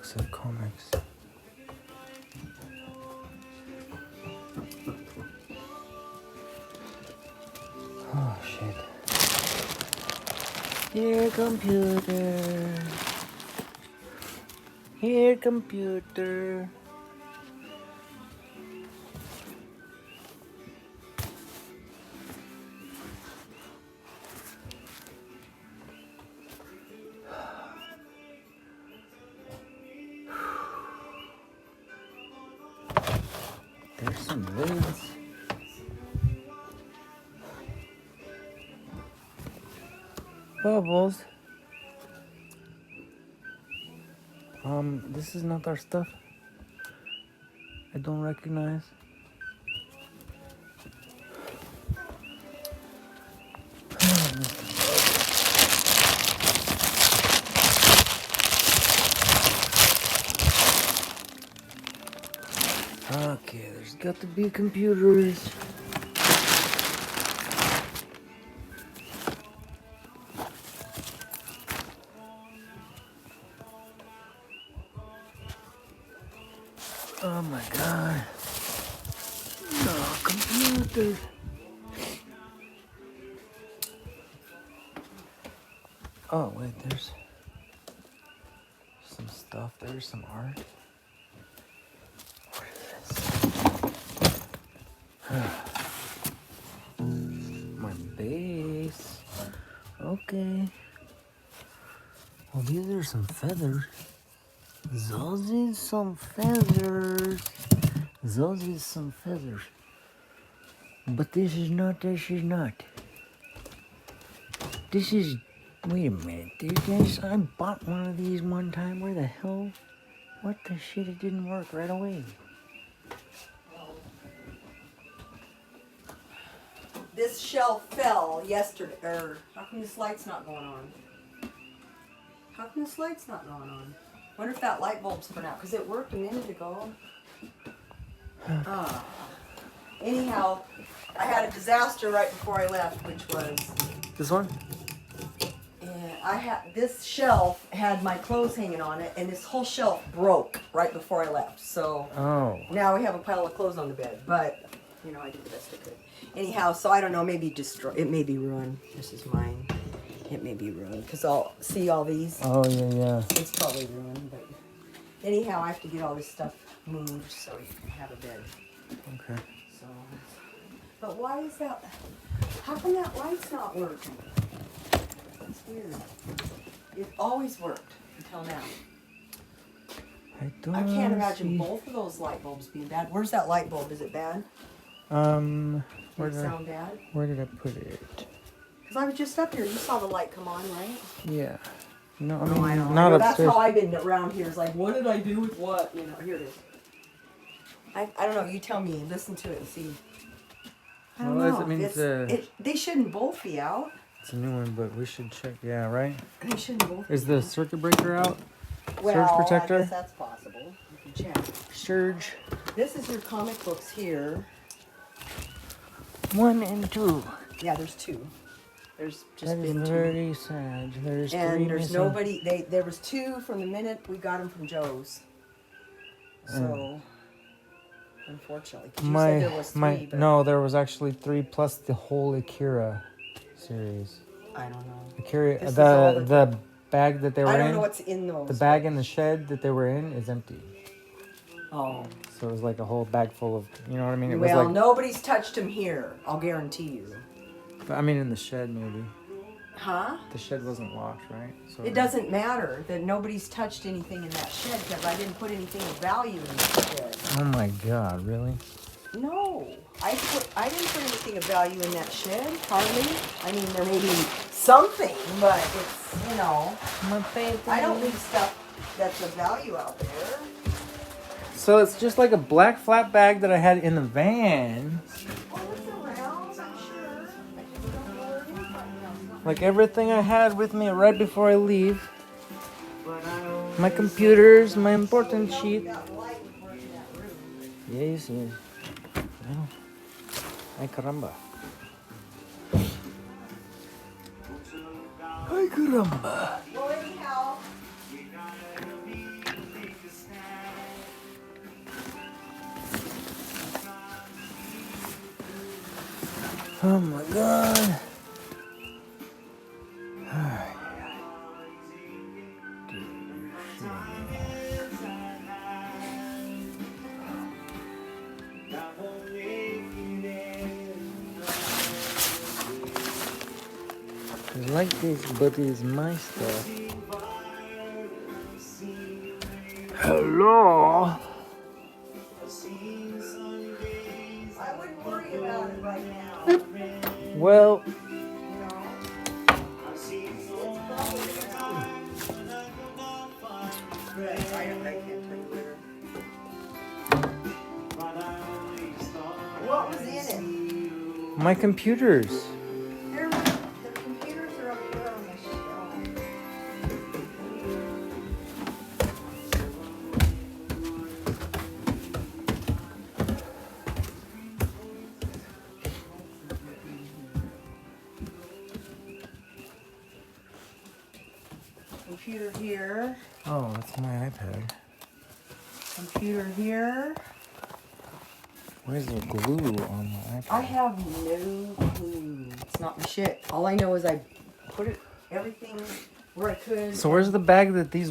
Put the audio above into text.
box of comics. Oh shit. Here, computer. Here, computer. There's some lids. Bubbles. This is not our stuff. I don't recognize. Okay, there's got to be computers. Oh my god. No, computer. Oh wait, there's some stuff. There's some art. What is this? My base. Okay. Well, these are some feathers. Those is some feathers. Those is some feathers. But this is not. This is. Wait a minute. I bought one of these one time. Where the hell? What the shit? It didn't work right away. This shelf fell yesterday. How come this light's not going on? How come this light's not going on? Wonder if that light bulb's been out, because it worked a minute ago. Anyhow, I had a disaster right before I left, which was This one? this shelf had my clothes hanging on it, and this whole shelf broke right before I left. So now we have a pile of clothes on the bed, but you know, I did the best I could. Anyhow, so I don't know, maybe it may be ruined. This is mine. It may be ruined because I'll see all these. Oh yeah. It's probably ruined, but anyhow, I have to get all this stuff moved so you can have a bed. Okay. So, but why is that? How come that light's not working? That's weird. It always worked until now. I can't imagine both of those light bulbs being bad. Where's that light bulb? Is it bad? Did it sound bad? Where did I put it? Because I was just up here. You saw the light come on, right? Yeah. No, I No, mean, I know. not That's upstairs. how I've been around here. Is like, what did I do with what? You know, here it is. I don't know. You tell me. Listen to it and see. I don't know. They shouldn't both be out. It's a new one, but we should check. Yeah, right? They shouldn't both be Is the out. circuit breaker out? Well, Surge protector? I guess that's possible. You can check. Surge. This is your comic books here. 1 and 2. Yeah, there's 2. There's just That been is 2. very sad. There's 3 And there's missing. nobody. There was 2 from the minute we got them from Joe's. So, unfortunately, 'cause you said there was 3. But No, there was actually 3 plus the whole Akira series. I don't know. Akira, This is all the bag that they were in. I don't know what's in those. The bag in the shed that they were in is empty. Oh. So it was like a whole bag full of, you know what I mean? It Well, was like, nobody's touched them here. I'll guarantee you. I mean, in the shed maybe. Huh? The shed wasn't locked, right? So It doesn't matter that nobody's touched anything in that shed because I didn't put anything of value in that shed. Oh my God! Really? No, I didn't put anything of value in that shed. Hardly. I mean, there may be something, but it's, you know, I don't leave stuff that's of value out there. So it's just like a black flat bag that I had in the van. Oh, it's around, I'm sure. I just don't know where it is right now. It's not Like everything I had with me right before I leave. But I don't My computers, my important sheet. that light would work in that room. Yes. Well, ay caramba. Ay caramba. Well, anyhow, Oh my god. I like this, but it's my stuff. Hello? I wouldn't worry about it right now. Well, You know, it's probably good. I can't tell you where. What was in it? my computers. The computers are up here on the shelf. Computer here. Oh, that's my iPad. Computer here. Where's the glue on my iPad? I have no clue. It's not my shit. All I know is I put everything where I could. So where's the bag that these